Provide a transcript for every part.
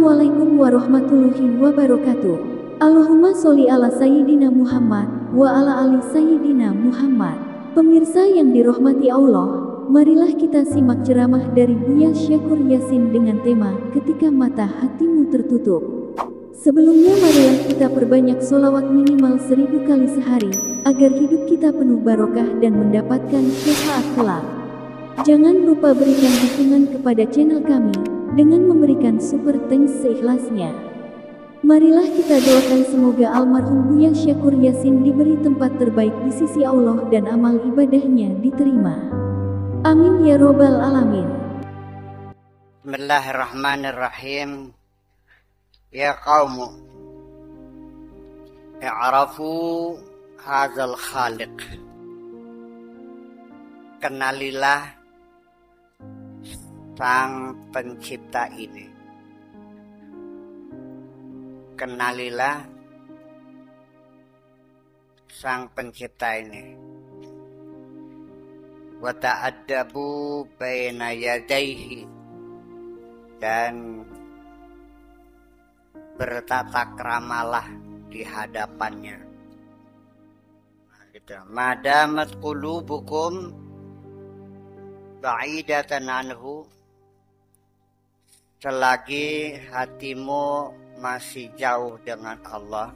Assalamualaikum warahmatullahi wabarakatuh. Allahumma sholli ala Sayyidina Muhammad wa ala ali Sayyidina Muhammad. Pemirsa yang dirahmati Allah, marilah kita simak ceramah dari Buya Syakur Yasin dengan tema Ketika Mata Hatimu Tertutup. Sebelumnya marilah kita perbanyak sholawat minimal 1000 kali sehari, agar hidup kita penuh barokah dan mendapatkan syafaat kelak. Jangan lupa berikan dukungan kepada channel kami dengan memberikan super thanks seikhlasnya. Marilah kita doakan semoga almarhum Buya Syakur Yasin diberi tempat terbaik di sisi Allah dan amal ibadahnya diterima. Amin ya robbal alamin. Bismillahirrahmanirrahim. Ya qaumu, i'rafu hadzal khaliq. Kenalilah Sang Pencipta ini. Kenalilah Sang Pencipta ini. Wa ta'addabu baina yadayhi, dan bertata kramalah di hadapannya. Madamat qulubukum ba'idatan anhu, selagi hatimu masih jauh dengan Allah,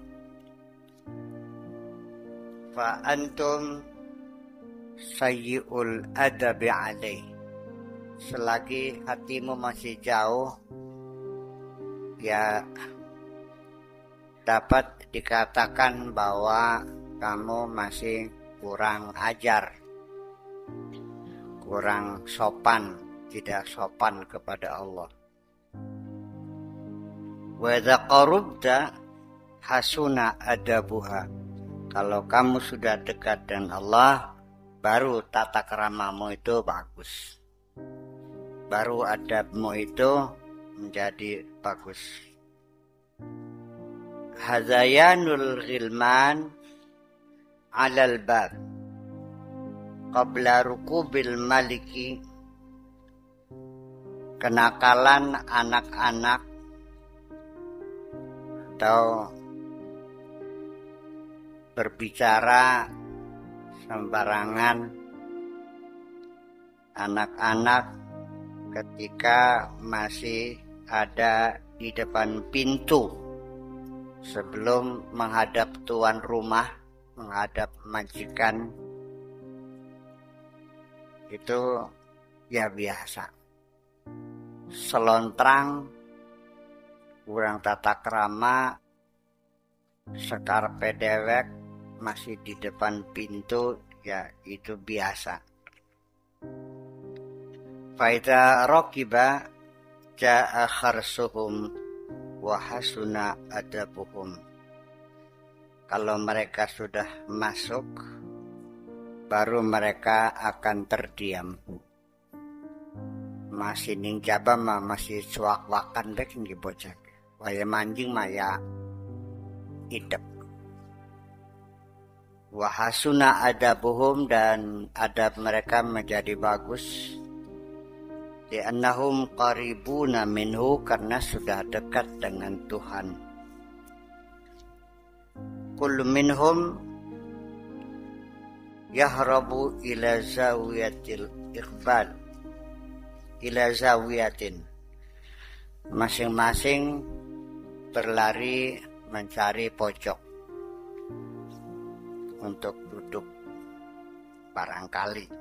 fa antum sayyi'ul adabi alaih, selagi hatimu masih jauh, ya dapat dikatakan bahwa kamu masih kurang ajar, kurang sopan, tidak sopan kepada Allah. Wa idza qarubta hasuna adabuha, kalau kamu sudah dekat dengan Allah, baru tata kramamu itu bagus, baru adabmu itu menjadi bagus. Hazayanul ghilman alal bab qabla rukubil maliki, kenakalan anak-anak atau berbicara sembarangan anak-anak ketika masih ada di depan pintu sebelum menghadap tuan rumah, menghadap majikan, itu ya biasa. Selontrang, kurang tata krama, sekar pedewek, masih di depan pintu, ya itu biasa. Faida rokiba ja'a kharsuhum wa hasuna adabuhum, kalau mereka sudah masuk, baru mereka akan terdiam. Masih ningjaba mah masih suak-wakan dek nggih bocah. Waya manjing mah ya idep. Wa hasuna adabuhum, dan adab mereka menjadi bagus. Li'annahum qaribuna minhu, karena sudah dekat dengan Tuhan. Kullu minhum yahrabu ila zawiyatil iqbal, ila zawiyatin, masing-masing berlari mencari pojok untuk duduk barangkali.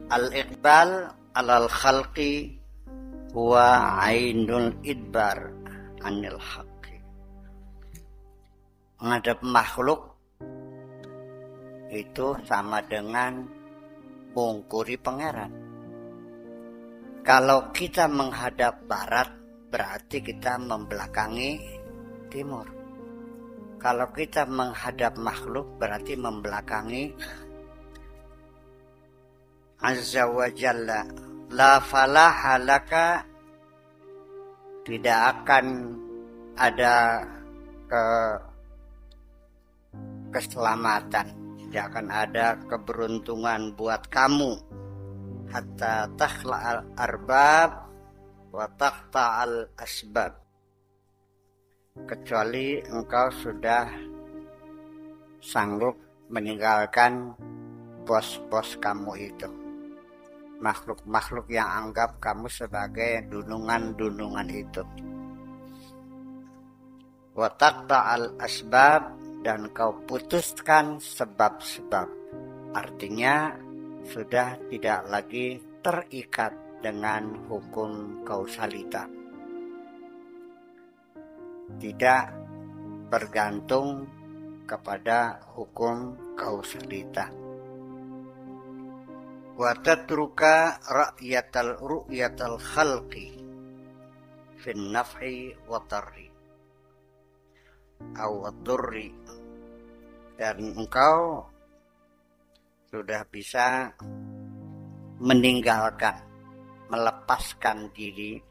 Al-iqbal alal khalqi huwa ainul idbar anil haqqi. Menghadap makhluk itu sama dengan mungkuri pangeran. Kalau kita menghadap barat, berarti kita membelakangi timur. Kalau kita menghadap makhluk, berarti membelakangi Azza wa Jalla. La falaha laka, tidak akan ada keselamatan, tidak akan ada keberuntungan buat kamu. Hatta takhla'al arbab wa taqta'al asbab, kecuali engkau sudah sanggup meninggalkan bos-bos kamu itu, makhluk-makhluk yang anggap kamu sebagai dunungan-dunungan itu. Wa taqta'al asbab, dan kau putuskan sebab-sebab, artinya sudah tidak lagi terikat dengan hukum kausalita, tidak bergantung kepada hukum kausalita. Wa tatruka ru'yatal khalqi fin naf'i wa tarri aw durri, dan engkau sudah bisa meninggalkan, melepaskan diri,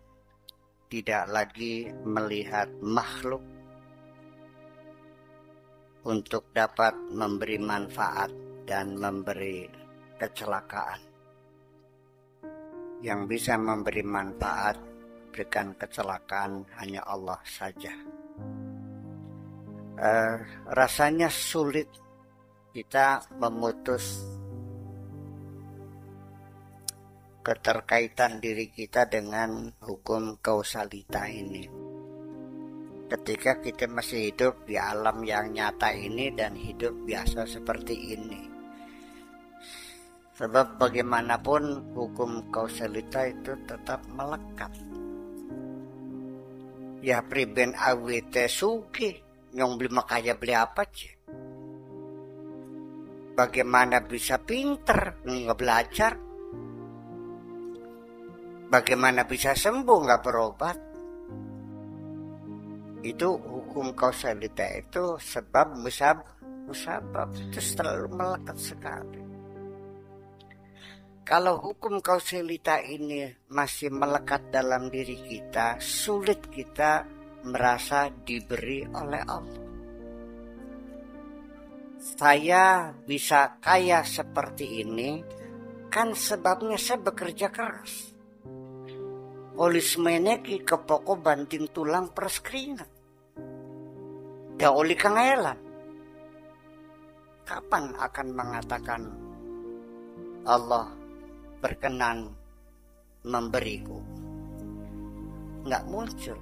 tidak lagi melihat makhluk untuk dapat memberi manfaat dan memberi kecelakaan. Yang bisa memberi manfaat, berikan kecelakaan hanya Allah saja. Rasanya sulit kita memutus keterkaitan diri kita dengan hukum kausalita ini ketika kita masih hidup di alam yang nyata ini dan hidup biasa seperti ini. Sebab bagaimanapun hukum kausalita itu tetap melekat. Ya priben awite suki, nyong beli makanya beli apa sih? Bagaimana bisa pinter nggak belajar? Bagaimana bisa sembuh nggak berobat? Itu hukum kausalita itu sebab musabab itu selalu melekat sekali. Kalau hukum kausalita ini masih melekat dalam diri kita, sulit kita merasa diberi oleh Allah. Saya bisa kaya seperti ini kan sebabnya saya bekerja keras. Olis meneki ke pokok banting tulang peras keringat. Dan oli kangelan. Kapan akan mengatakan Allah berkenan memberiku? Nggak muncul.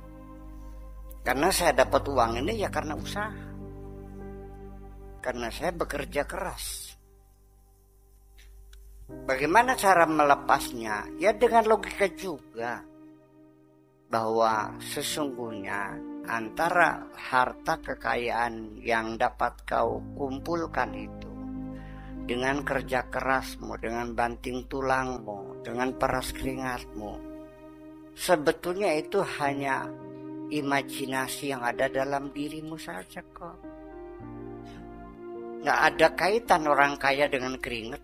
Karena saya dapat uang ini ya karena usaha. Karena saya bekerja keras. Bagaimana cara melepasnya? Ya dengan logika juga. Bahwa sesungguhnya antara harta kekayaan yang dapat kau kumpulkan itu dengan kerja kerasmu, dengan banting tulangmu, dengan peras keringatmu, sebetulnya itu hanya imajinasi yang ada dalam dirimu saja kok. Gak ada kaitan orang kaya dengan keringat.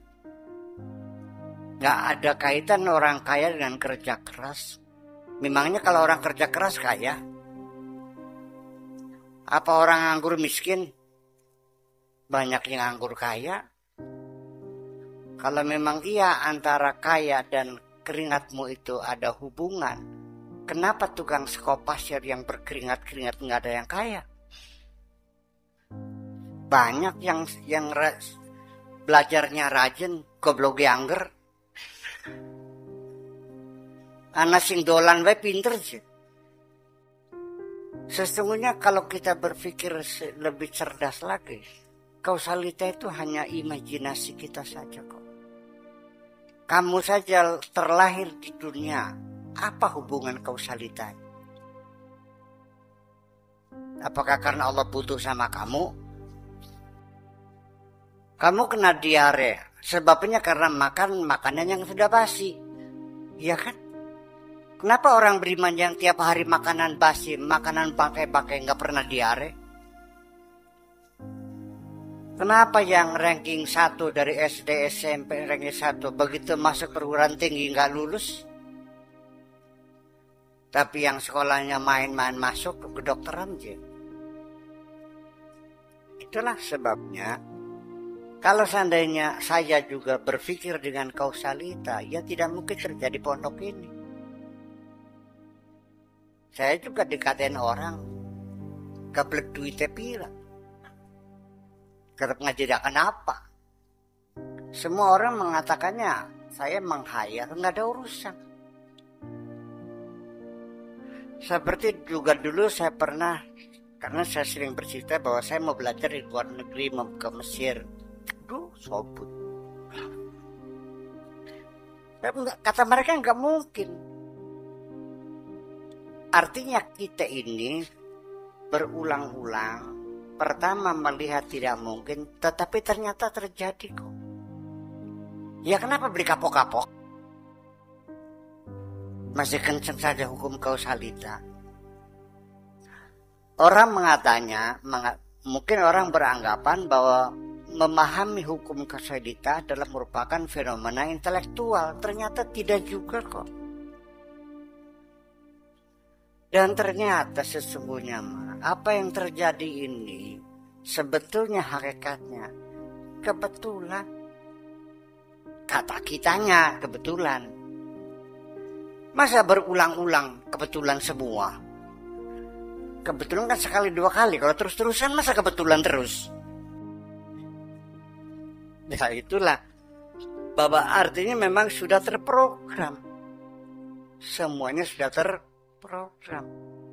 Gak ada kaitan orang kaya dengan kerja keras. Memangnya kalau orang kerja keras kaya? Apa orang nganggur miskin? Banyak yang nganggur kaya. Kalau memang iya antara kaya dan keringatmu itu ada hubungan, kenapa tukang sekopasir yang berkeringat-keringat nggak ada yang kaya? Banyak yang belajarnya rajin, goblok angger. Anak sing dolan wae pinter sih. Sesungguhnya kalau kita berpikir lebih cerdas lagi, kausalita itu hanya imajinasi kita saja kok. Kamu saja terlahir di dunia, apa hubungan kausalita? Apakah karena Allah butuh sama kamu? Kamu kena diare, sebabnya karena makan makanan yang sudah basi. Iya kan? Kenapa orang beriman yang tiap hari makanan basi, makanan pakai-pakai nggak pernah diare? Kenapa yang ranking 1 dari SD, SMP, ranking 1 begitu masuk perguruan tinggi nggak lulus? Tapi yang sekolahnya main-main masuk ke kedokteran aja. Itulah sebabnya kalau seandainya saya juga berpikir dengan kausalita, ya tidak mungkin terjadi pondok ini. Saya juga dikatain orang gablek duitnya pira, kerap ngajadakan apa. Semua orang mengatakannya saya menghayal, nggak ada urusan. Seperti juga dulu saya pernah, karena saya sering bercerita bahwa saya mau belajar di luar negeri, mau ke Mesir. Aduh, sobut. Kata mereka nggak mungkin. Artinya kita ini berulang-ulang pertama melihat tidak mungkin, tetapi ternyata terjadi kok. Ya kenapa beli kapok-kapok? Masih kenceng saja hukum kausalita. Orang mungkin orang beranggapan bahwa memahami hukum kausalita adalah merupakan fenomena intelektual. Ternyata tidak juga kok. Dan ternyata sesungguhnya apa yang terjadi ini sebetulnya hakikatnya kebetulan. Kata kitanya kebetulan. Masa berulang-ulang kebetulan semua? Kebetulan kan sekali dua kali. Kalau terus-terusan masa kebetulan terus? Ya itulah. Bahwa artinya memang sudah terprogram. Semuanya sudah terprogram.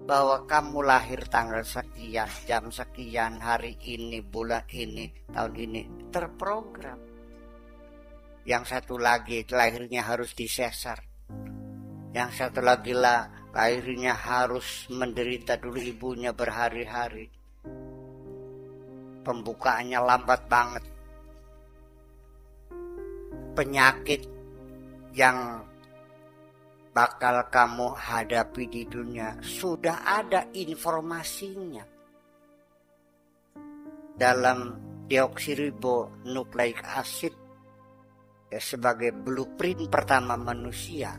Bahwa kamu lahir tanggal sekian, jam sekian, hari ini, bulan ini, tahun ini. Terprogram. Yang satu lagi lahirnya harus disesar. Yang satu lagi lahirnya harus menderita dulu ibunya berhari-hari. Pembukaannya lambat banget. Penyakit yang bakal kamu hadapi di dunia sudah ada informasinya. Dalam deoksiribonukleik acid sebagai blueprint pertama manusia,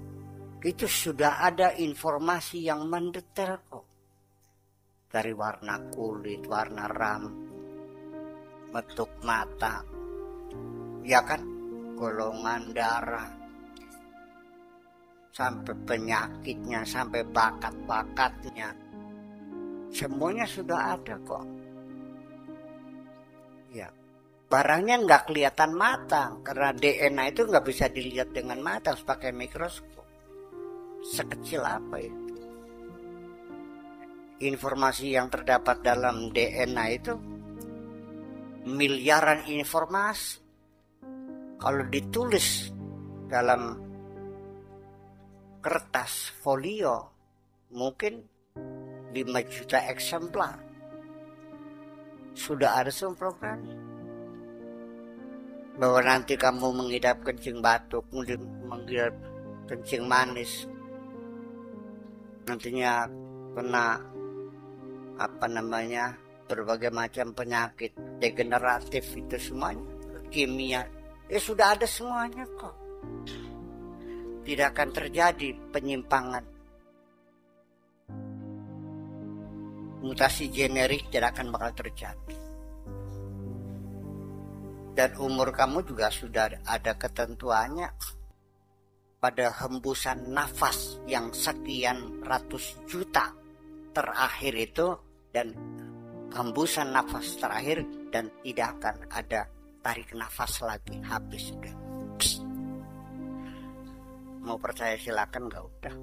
itu sudah ada informasi yang mendetail kok. Dari warna kulit, warna rambut, bentuk mata, ya kan, golongan darah, sampai penyakitnya, sampai bakat-bakatnya, semuanya sudah ada kok. Ya, barangnya nggak kelihatan mata, karena DNA itu nggak bisa dilihat dengan mata, harus pakai mikroskop. Sekecil apa itu? Informasi yang terdapat dalam DNA itu miliaran informasi. Kalau ditulis dalam kertas folio mungkin 5 juta eksemplar. Sudah ada semua programnya. Bahwa nanti kamu mengidap kencing batuk, mengidap kencing manis, nantinya kena berbagai macam penyakit degeneratif, itu semuanya kimia, ya sudah ada semuanya kok. Tidak akan terjadi penyimpangan, mutasi generik tidak akan bakal terjadi. Dan umur kamu juga sudah ada ketentuannya. Pada hembusan nafas yang sekian ratus juta terakhir itu, dan hembusan nafas terakhir, dan tidak akan ada tarik nafas lagi, habis sudah. Mau percaya silakan, nggak udah.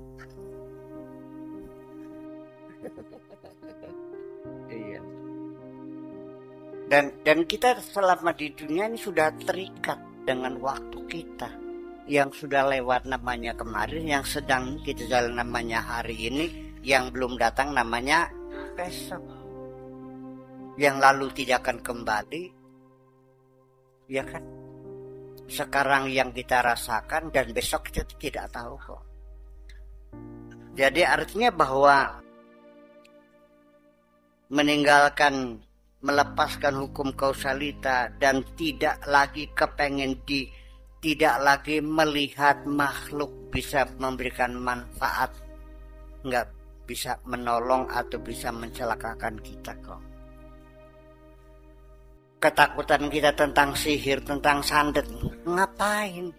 Iya. Dan kita selama di dunia ini sudah terikat dengan waktu kita. Yang sudah lewat namanya kemarin, yang sedang kita jalan namanya hari ini, yang belum datang namanya besok. Yang lalu tidak akan kembali, ya kan? Sekarang yang kita rasakan dan besok kita tidak tahu kok. Jadi artinya bahwa melepaskan hukum kausalita dan tidak lagi tidak lagi melihat makhluk bisa memberikan manfaat, nggak bisa menolong atau bisa mencelakakan kita kok. Ketakutan kita tentang sihir, tentang santet, ngapain?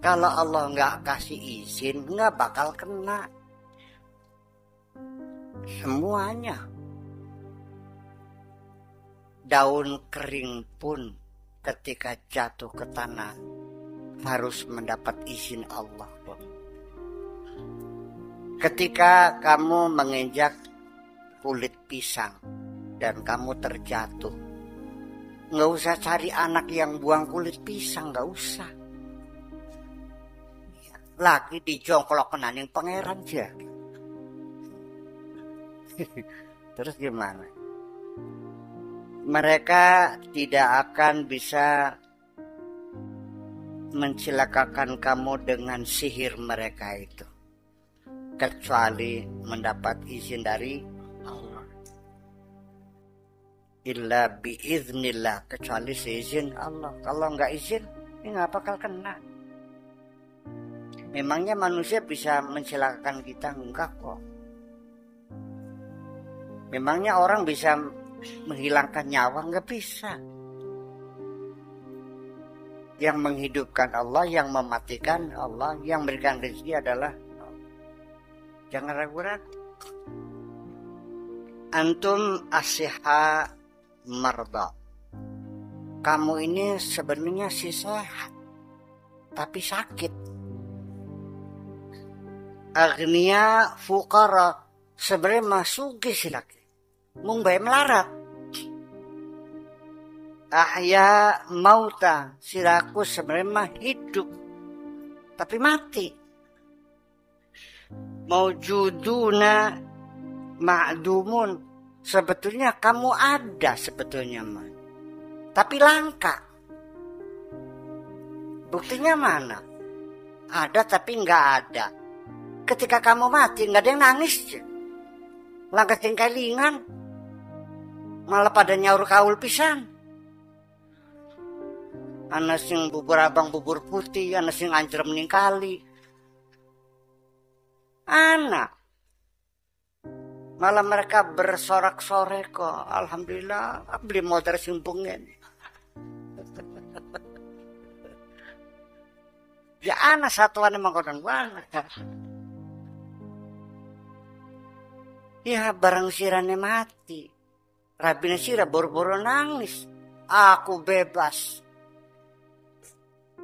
Kalau Allah nggak kasih izin, nggak bakal kena semuanya. Daun kering pun ketika jatuh ke tanah harus mendapat izin Allah. Ketika kamu menginjak kulit pisang dan kamu terjatuh, nggak usah cari anak yang buang kulit pisang, nggak usah. Lagi dijongklok kenaning pangeran aja. Terus gimana? Mereka tidak akan bisa mencelakakan kamu dengan sihir mereka itu, kecuali mendapat izin dari Allah. Illa biiznillah, kecuali seizin Allah. Kalau nggak izin, ini nggak bakal kena. Memangnya manusia bisa mencelakakan kita? Enggak kok. Memangnya orang bisa menghilangkan nyawa? Enggak bisa. Yang menghidupkan Allah, yang mematikan Allah, yang memberikan rezeki adalah Allah. Jangan ragu-ragu. Antum asyiha marda. Kamu ini sebenarnya sih sehat, tapi sakit. Agnia fukara, sebenarnya masuki sih lagi. Mung bae melarat. Ahya mauta, siraku sebenarnya mah hidup tapi mati. Maujuduna ma'dumun, sebetulnya kamu ada sebetulnya mah, tapi langka. Buktinya mana? Ada tapi nggak ada. Ketika kamu mati nggak ada yang nangis. Langkah tingkalingan, malah pada nyaur kaul pisan. Ana sing bubur abang bubur putih, ana sing anjrem ning kali. Anak malah mereka bersorak-sorai kok. Alhamdulillah beli motor simpungen. Ya anak satuan emang kodan banget. Ya barang sirane mati, rabine sira boro-boro nangis. Aku bebas.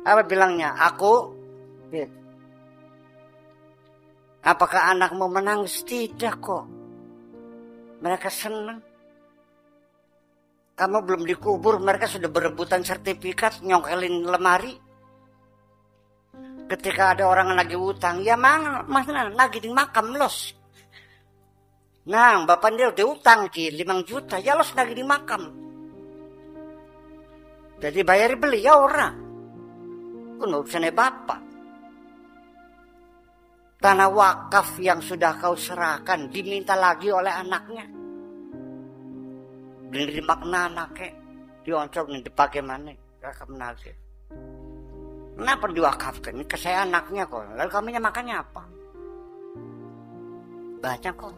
Apa bilangnya? Aku bebas. Apakah anakmu menangis? Tidak kok. Mereka senang. Kamu belum dikubur, mereka sudah berebutan sertifikat, nyongkelin lemari. Ketika ada orang lagi utang, ya mana lagi di makam los. Nah, bapak dia udah utang ki 5 juta, ya los lagi di makam. Jadi bayar beli ya orang. Kuno urusannya bapak. Tanah wakaf yang sudah kau serahkan diminta lagi oleh anaknya. Beli makna anaknya, dioncok nih dipakai mana? Kakak menagih. Kenapa diwakafkan? Ini ke saya anaknya kok. Lalu kamunya makannya apa? Banyak kok.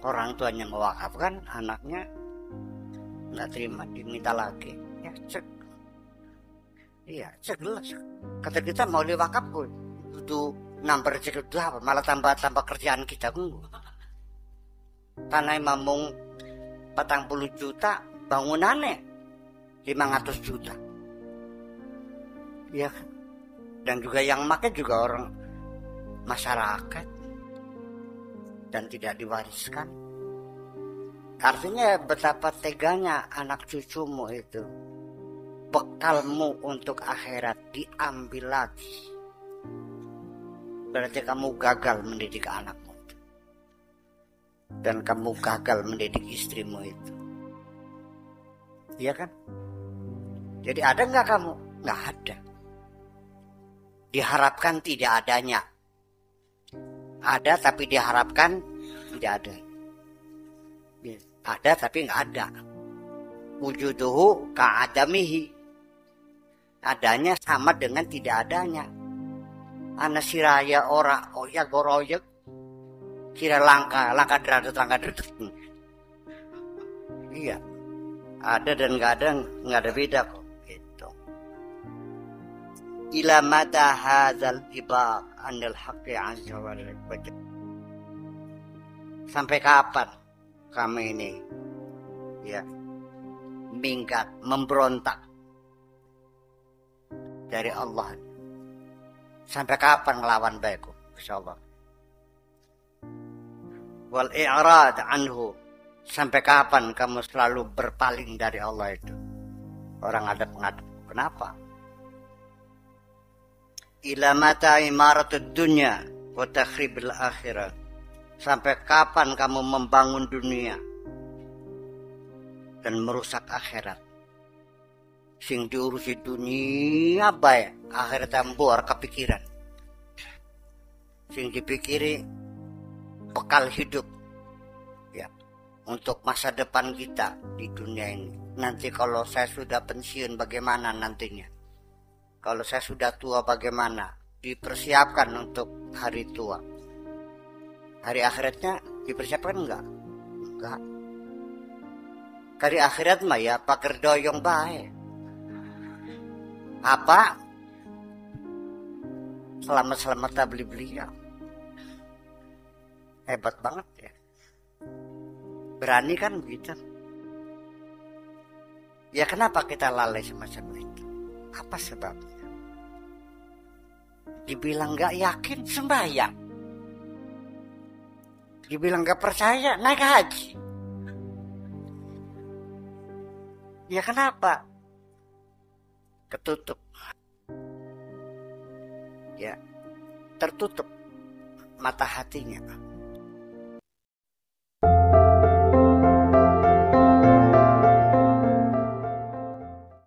Orang tuanya mewakafkan, anaknya nggak terima, diminta lagi. Ya cek. Iya cek jelas. Kata kita mau diwakaf kok. Itu nambah rezeki itu apa? Malah tambah kerjaan kita. Tanah mamung 40 juta, bangunannya 500 juta. Iya kan? Dan juga yang makan juga orang masyarakat dan tidak diwariskan. Artinya betapa teganya anak cucumu itu, bekalmu untuk akhirat diambil lagi. Berarti kamu gagal mendidik anakmu itu. Dan kamu gagal mendidik istrimu itu. Iya kan? Jadi ada nggak kamu? Nggak ada. Diharapkan tidak adanya. Ada tapi diharapkan tidak ada. Ada tapi nggak ada. Wujuduhu ka'adamihi. Adanya sama dengan tidak adanya. Ana siraya ora oyak goroyek. Kira langka derajat. Iya. Ada dan nggak ada beda kok. Gitu. ila mata hadzal ibaq anil haqqi azza wa jalla. Sampai kapan kami ini ya minggat, memberontak dari Allah? Sampai kapan ngelawan baikku? Insyaallah. Wal i'rad anhu, sampai kapan kamu selalu berpaling dari Allah itu? Orang ngadep-ngadep. Kenapa? Ila mata imaratud dunya wa takhribil akhirah. Sampai kapan kamu membangun dunia dan merusak akhirat? Sing diurusi dunia baik, akhirat ambor kepikiran. Sing dipikiri bekal hidup ya untuk masa depan kita di dunia ini. Nanti kalau saya sudah pensiun bagaimana nantinya? Kalau saya sudah tua bagaimana? Dipersiapkan untuk hari tua. Hari akhiratnya dipersiapkan enggak? Enggak. Hari akhirat mah ya paker doyong baik. Apa? Selamat-selamat tak beli-beli ya. Hebat banget ya. Berani kan begitu. Ya kenapa kita lalai semacam itu? Apa sebabnya? Dibilang gak yakin sembahyang. Dibilang gak percaya naik haji. Ya kenapa? Ketutup. Ya, tertutup mata hatinya.